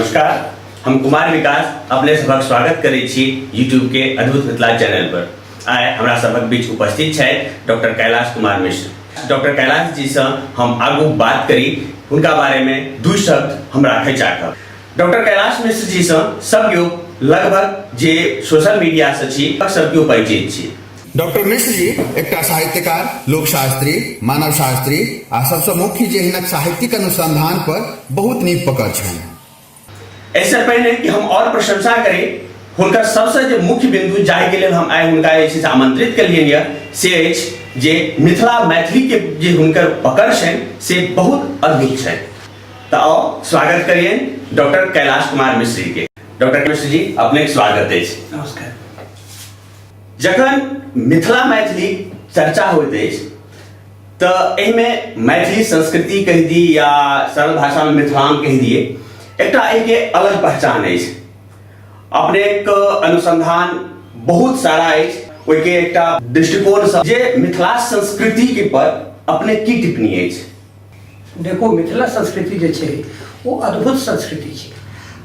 नमस्कार, हम कुमार विकास अपने सभक स्वागत करै छी यूट्यूब के अद्भुत मिथिला चैनल पर। आइ हमरा सभक बीच उपस्थित छै डॉक्टर कैलाश कुमार मिश्र। डॉक्टर कैलाश जी से हम आगू बात करी, उनका बारे में दू शब्द हम राखै चाहब। डॉक्टर कैलाश मिश्र जी से सब केओ लगभग जे सोशल मीडिया से छी सब केओ परिचित छी। डॉक्टर मिश्र जी एकटा साहित्यकार, लोकशास्त्री, मानव शास्त्री आ सबसे मुख्य जे हिनक साहित्यिक अनुसंधान पर बहुत नीक पकड़ छनि। ऐसे पहले कि हम और प्रशंसा करें, हुनकर सबसे जो मुख्य बिंदु जाहि के लिए हम आइ हुनका आमंत्रित कलियनि से अछि जे मिथिला मैथिली के जे हुनकर पकड़ छनि से बहुत अद्भुत छनि। तो आओ स्वागत करिए डॉक्टर कैलाश कुमार मिश्र जी के। डॉक्टर मिश्र जी अपने स्वागत है। नमस्कार। जखन मिथिला मैथिली चर्चा होइत अछि तो एहिमे मैथिली संस्कृति कहि दी या सरल भाषा में मिथिलांग कहि दिए, एकटा एके अलग पहचान अछि। अपने अनुसंधान बहुत सारा अछि, ओहिके एकटा दृष्टिकोण से जे मिथिला संस्कृति के पर अपने की टिप्पणी अछि? देखो, मिथिला संस्कृति जे छै वो अद्भुत संस्कृति छै।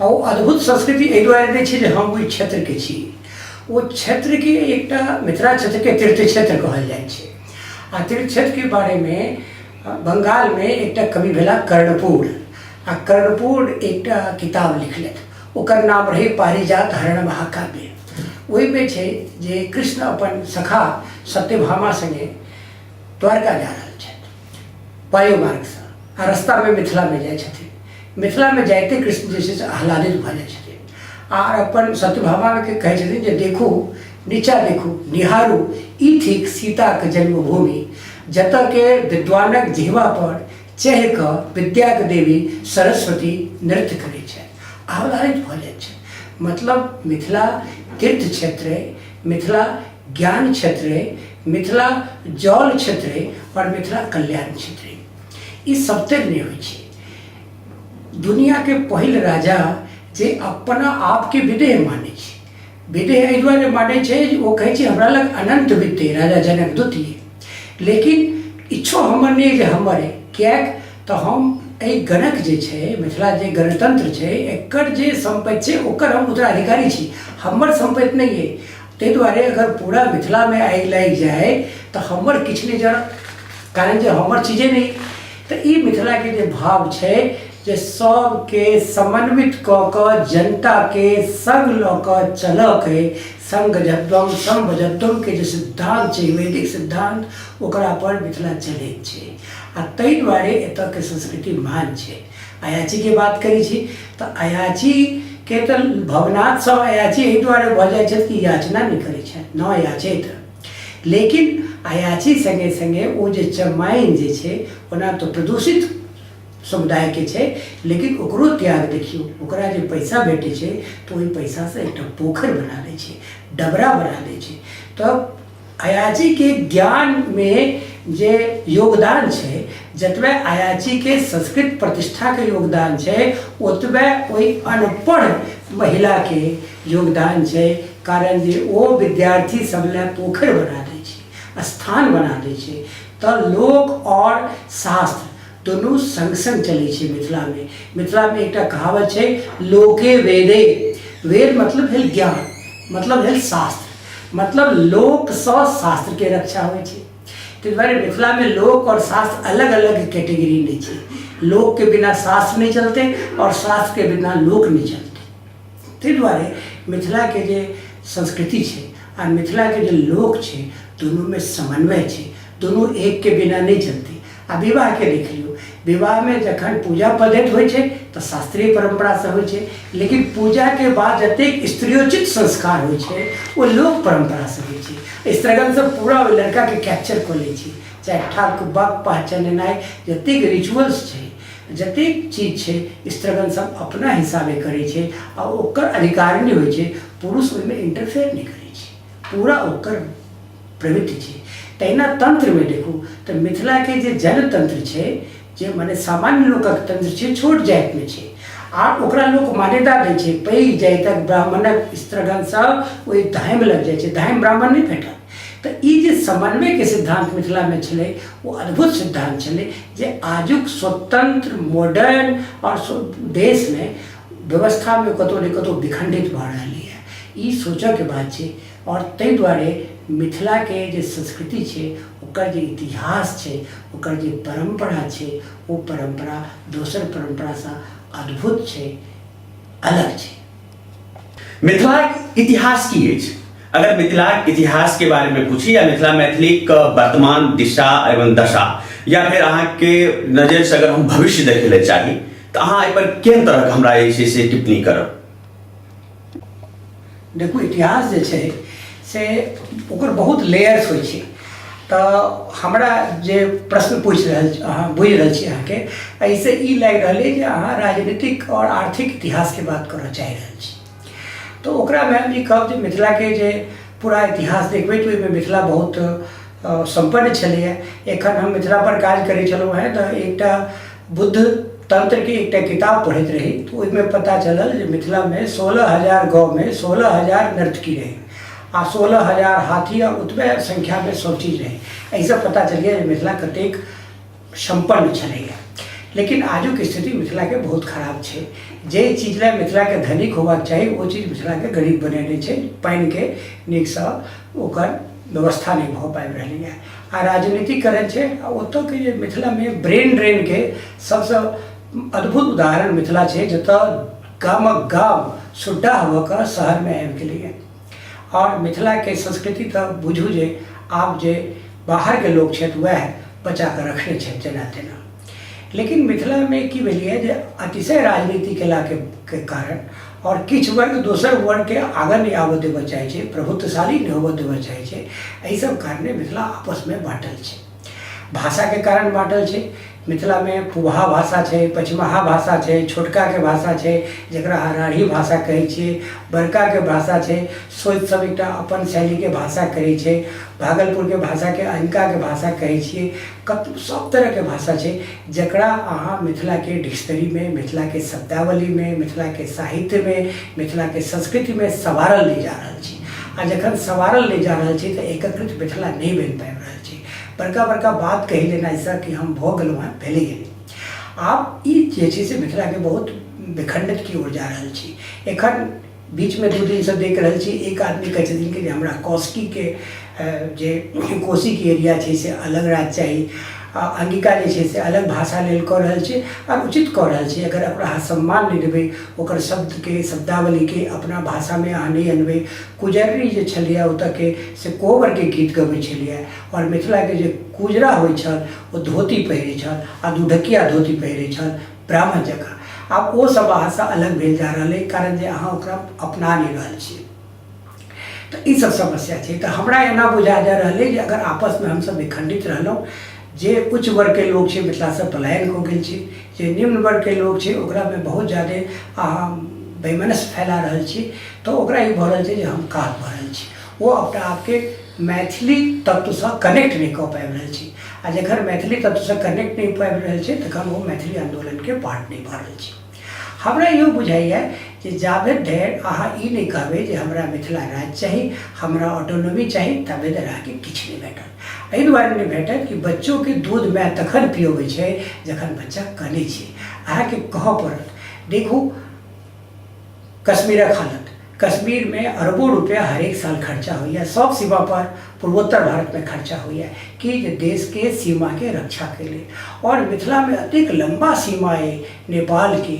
आ वो अद्भुत संस्कृति एहि दुआरे नहि छै जे हम ओहि क्षेत्र के छी। वो क्षेत्र के एकटा मिथिला क्षेत्र के तीर्थ क्षेत्र कहल जाइ छै। आ तीर्थ क्षेत्र के बारे में बंगाल में एकटा कवि भेला कर्णपुर। आ कर्णपुर एकटा किताब लिखलथि, ओकर नाम रहे पारिजात हरण महाकाव्य। ओहिमे छै जे कृष्ण अपन सखा सत्यभामा संगे द्वारका जा रहल छथि वायु मार्ग से, आ रास्ता में मिथिला में जाइ छथिन। मिथिला में जाइते कृष्ण जे छै से आह्लादित भऽ जाइ छथिन आर अपन सत्यभामा के कहै छथिन जे देखू, नीचा देखू, निहारू, ई थिक सीताक जन्मभूमि, जतऽ के विद्वानक जिह्वा पर चढ़ि कऽ विद्याक देवी सरस्वती नृत्य करै छै, आह्लादित भऽ जाइ छै। मतलब मिथिला तीर्थ क्षेत्र है, मिथिला ज्ञान क्षेत्र है, मिथिला जल क्षेत्र है और मिथिला कल्याण क्षेत्र है। ई सबते नहि होइ छै। दुनिया के पहिल राजा जे अपना आप के विदेह माने छै, विदेह एहि दुआरे माने छै जे ओ कहै छै हमरा लग अनंत विद्य, राजा जनक द्वितीय। लेकिन इच्छो हमर नहि जे हमर है, किएक तऽ हम एहि गणक जे छै, मिथिला जे गणतंत्र छै, एकर जे संपत्ति छै ओकर हम उत्तराधिकारी छी, हमर संपत्ति नहीं है। ताहि दुआरे अगर पूरा मिथिला में आगि लागि जाए तो हमर किछु नहीं जरत, कारण जे हमर चीजे नहीं। तो ई मिथिला के जे भाव छै जे सबके समन्वित कऽ कऽ जनता के संग लऽ कऽ चलक है, संग जत्वम संभजत्वम के जे सिद्धांत छै, वैदिक सिद्धांत, ओकरा पर मिथिला चलैत छै। आ ताहि दुआरे एतऽ के संस्कृति महान छै। अयाची के बात करै छी तऽ अयाची के तऽ भवनाथ सब अयाची एहि दुआरे भऽ जाइ छथि कि याचना नहि करै छथि, न याचैत। लेकिन अयाची संगे संगे ओ जे चमाइन जे छै, ओना तो प्रदूषित समुदाय के छै, लेकिन ओकरो त्याग देखियो, ओकरा जे पैसा भेटै छै तो ओहि पैसा से एकटा पोखर बना दै छै, डबरा बना दै छै। तब अयाची के ज्ञान में जे योगदान छै, जतबे अयाची के संस्कृत प्रतिष्ठा के योगदान छै, ओतबे ओहि अनपढ़ महिला के योगदान छै। कारण जे ओ विद्यार्थी सब ले पोखर बना दै छै, स्थान बना दै छै। तऽ लोक और शास्त्र दोनों संग संग चलै छै मिथिला में। मिथिला में एकटा कहावत छै, लोके वेदे। वेद मतलब है ज्ञान, मतलब है शास्त्र, मतलब लोक सँ शास्त्र के रक्षा होइ छै। ताहि दुआरे मिथिला में लोक और शास्त्र अलग अलग कैटेगरी नहीं छै। लोक के बिना शास्त्र नहीं चलते और शास्त्र के बिना लोक नहीं चलते। ताहि दुआरे मिथिला के जे संस्कृति छै और मिथिला के जे लोक छै, दोनों में समन्वय छै, दोनों एक के बिना नहीं चलते। आ विवाह के देख लियो, विवाह में जखन पूजा पद्धति होइ छै तो शास्त्रीय परंपरा से होइ छै, लेकिन पूजा के बाद जतेक स्त्रियोचित संस्कार होइ छै वो लोक परंपरा से होइ छै। स्त्रगण से पूरा लड़का के कैप्चर कऽ लै छै, चाहे ठाकुर बाप पहचाननाइ, जतेक रिचुअल्स छै, जतेक चीज छै, स्त्रगण सब अपना हिसाबे करै छै आ ओकर अधिकार नहीं होइ छै। पुरुष ओहिमे इंटरफेयर नहीं करै छै, पूरा ओकर प्रवृत्ति छै। तहिना तंत्र में देखू तो मिथिला के जे जनतंत्र छै, जे माने सामान्य लोकक तंत्र छै, छोट जाति में छै, आर ओकरा लोक मान्यता दै छै। पैघ जातिक ब्राह्मणक स्त्रगण सब ओहि धामि लग जाइ छै, धामि ब्राह्मण नहीं भेटल। तो ई जे समन्वय के सिद्धांत मिथिला में छलै, वो अद्भुत सिद्धांत छलै जे आजुक स्वतंत्र मॉडर्न और देश में व्यवस्था में कतौ ने कतौ विखंडित भऽ रहलै है। ई सोचऽ के बात छै। और ताहि दुआरे मिथिला के जे संस्कृति छै, ओकर जे इतिहास छै, ओकर जे परंपरा छै, वो परंपरा दोसर परंपरा से अद्भुत छै, अलग छै। मिथिलाक इतिहास की अछि? अगर मिथिलाक इतिहास के बारे में पूछी या मिथिला मैथिलीक वर्तमान दिशा एवं दशा या फिर अहाँ के नजर से अगर हम भविष्य देखे ले चाही तो अहाँ एहि पर केहन तरह के हमरा जे छै से टिप्पणी करब? देखू, इतिहास जे छै से ओकर बहुत लेयर्स होइ छै। तऽ हमरा जे प्रश्न पूछि रहल छी, अहाँ बुझि रहल छी, अहाँके एहिसँ ई लागि रहलै जे अहाँ राजनीतिक और आर्थिक इतिहास के बात करऽ चाहि रहल छी। तो ओकरा में हम ई कहब जे मिथिला के जे पूरा इतिहास देखबै तऽ ओहिमे मिथिला बहुत संपन्न छलैए। एखन हम मिथिला पर काज करै छलहुँ हैं तऽ एकटा बुद्ध तंत्र के एकटा किताब पढ़ैत रही, तो ओहिमे पता चलल जे मिथिला में 16,000 गाँव में 16,000 नर्तकी रही आ 16,000 हाथी और ओतबे संख्या में सब चीज रही। एहिसँ पता चलिए जे मिथिला कतेक संपन्न छलैए। लेकिन आजुक स्थिति मिथिला के बहुत खराब छै। जे चीज ला मिथिला के धनिक होबाक चाही वो चीज मिथिला के गरीब बनेने छै। पानि के नीकसँ ओकर व्यवस्था नहीं भऽ पाबि रहलै है। आ राजनीतिकरण छै। ओतऽ के जे मिथिला में ब्रेन ड्रेन के सबसँ अद्भुत उदाहरण मिथिला छै, जतऽ गामक गाम सुड्डा भऽ कऽ शहर में आबि गेलैए। और मिथिला के संस्कृति तऽ बुझू जे आब जे बाहर के लोग छथि वएह बचा कऽ रखने छथि जेना तेना। लेकिन मिथिला में की भेलिए जे अतिशय राजनीति केला के कारण और किछु वर्ग दोसर वर्ग के आगाँ नहीं आबऽ देबऽ चाहै छै, प्रभुत्वशाली नहीं होबऽ देबऽ चाहै छै। एहि सब कारणे मिथिला आपस में बाँटल छै। भाषा के कारण बाँटल छै। मिथिला में पुबहा भाषा छै, पचमहा भाषा छै, छोटका के भाषा छै जकरा हरारी भाषा कहै छियै, बड़का के भाषा छै, सोति सब एकटा अपन शैली के भाषा कहै छै, भागलपुर के भाषा के अंका के भाषा कहै छियै। कत सब तरह के भाषा छै जकरा अहाँ मिथिला के डिक्शनरी में, मिथिला के शब्दावली में, मिथिला के साहित्य में, मिथिला के संस्कृति में सवारल नहीं जा रहल छी। आ जखन सवारल नहीं जा रहल छी तऽ एकीकृत मिथिला नहीं बनि पाबि रहल छी। बड़का बड़का बात कहि लेना ऐसा कि हम भऽ गेलहुँ हैं, भेले गेलै। आब ई जे छै से मिथिला के बहुत विखंडित की ओर जा रहल छी। एखन बीच में 2 दिन से देख रहल छी, एक आदमी कहै छथिन कि हमरा कौशिकी के जे कोशी के एरिया छै से अलग राज्य चाही, अंगिका जे छै से अलग भाषा लेल कऽ रहल छै और उचित कऽ रहल छै। अगर ओकरा अहाँ सम्मान नहीं देबै, ओकर शब्द के शब्दावली के अपना भाषा में अहाँ नहीं अनबै। कुजर्री जे छलियै ओतऽ के से कोबर के गीत गबै छलियै और मिथिला के जे कुजरा होइ छल ओ धोती पहिरै छल आ दुढकिया धोती पहिरै छल ब्राह्मण जकाँ। आब ओ सब भाषा अलग भेल जा रहल है, कारण जे अहाँ ओकरा अपना नहीं रहल छियै। तऽ ई सब समस्या छै। तऽ हमरा एना बुझा जा रहल है जे अगर आपस में हमसब विखंडित रहलहुँ, जे उच्च वर्ग के लोग छै मिथिला से पलायन हो गेल छै, जे निम्न वर्ग के लोग छै ओकरा में बहुत ज़्यादा वैमनस्य फैला रहल छी, तो ओकरा ई भऽ रहल छै जे हम काज भऽ रहल छी। वो अपना आपके मैथिली तत्व से कनेक्ट नहीं कऽ पाबि रहल छी। आ जखन मैथिली तत्व से कनेक्ट नहीं पाबि रहल छै तखन वो मैथिली आंदोलन के पार्ट नहीं भऽ रहल छी। हमरा इहो बुझाइए जे जाबे धरि अहाँ ई नहीं कहबै जे हमरा मिथिला राज्य चाही, हमरा ऑटोनॉमी चाही, ताबे धरि अहाँके किछु नहीं भेटत। एहि दुआरे नहीं भेटत कि बच्चों के दूध माय तखन पियोबै छै जखन बच्चा कनै छै। अहाँके कहऽ पड़त। देखू कश्मीरक हालत, कश्मीर में अरबों रुपया हर एक साल खर्चा होइए, सब सीमा पर पूर्वोत्तर भारत में खर्चा होइए कि जे देश के सीमा के रक्षा के लिए। और मिथिला में अतेक लंबा सीमा है नेपाल की,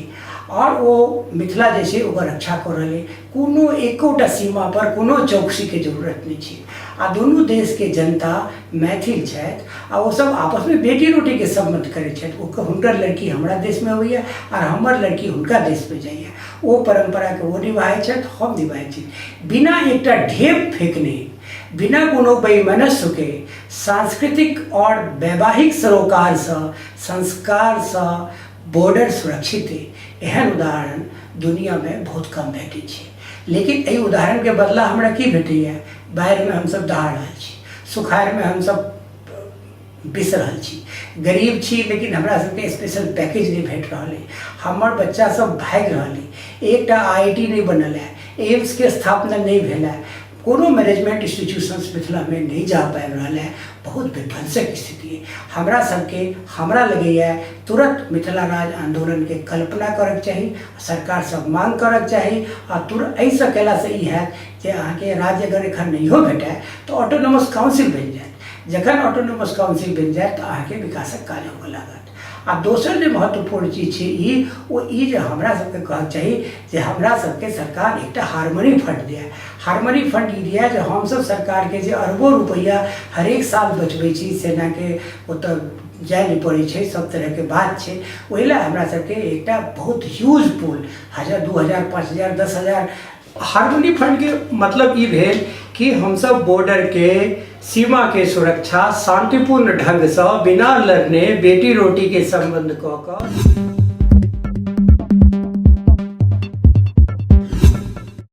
और वो मिथिला जे छै ओकर रक्षा कऽ रहलै। कोनो एकोटा सीमा पर कोनो चौकसी के जरूरत नहीं छै। आ दुनू देश के जनता मैथिल छथि आ वो सब आपस में बेटी रोटी के संबंध करै छथि। हुनकर लड़की हमरा देश में अबैया और हमर लड़की हुनका देश में जाइए। वो परंपरा के वो निभाबै छथि, हम निभाबै छी। बिना एकटा ढेप फेंकने, बिना कोनो वैमनस्य के, सांस्कृतिक और वैवाहिक सरोकार से, संस्कार से बॉर्डर सुरक्षित है। एहन उदाहरण दुनिया में बहुत कम भेटै छै। लेकिन एहि उदाहरण के बदला हमरा की भेटैया? बाढ़ि में हमसब दहा रहल छी, सुखाड़ में हमसब बिस रहल छी, गरीब छी लेकिन हमरा सबके स्पेशल पैकेज नहीं भेट रहल है। हमर बच्चा सब भागि रहल है। एकटा IIT नहीं बनल है, एम्स के स्थापना नहीं भेल है, कोनो मैनेजमेंट इंस्टीट्यूशंस मिथिला में नहीं जा पाबि रहल है। बहुत विध्वंसक स्थिति है। हमरा लगैए तुरंत मिथिला राज आंदोलन के कल्पना करक चाही, सरकार सब मांग करक चाही आ तुरंत ऐसा कैला से ई है जे अहाँके राज्य अगर एखन नहियो भेटै तो ऑटोनोमस काउंसिल बनि जायत। जखन ऑटोनोमस काउंसिल बनि जायत तऽ अहाँके विकासक काज होबऽ लागत। आ दोसर जे महत्वपूर्ण चीज छै ई जे हमरा सबके कहक चाही जे हमरा सबके सरकार एकटा हार्मनी फंड दिए। हार्मनी फंड ई दिए जे हमसब सरकार के जे अरबों रुपैआ हरेक साल बचबै छी, सेना के ओतऽ जाय नहीं पड़ै छै, सब तरह के बात छै। ओहि लए हमरा सबके एकटा बहुत ह्यूज पूल 1000, 2000, 5000, 10000 हार्मनी फंड के मतलब ई भेल कि हमसब बॉर्डर के सीमा के सुरक्षा शांतिपूर्ण ढंग से बिना लड़ने बेटी रोटी के संबंध कऽ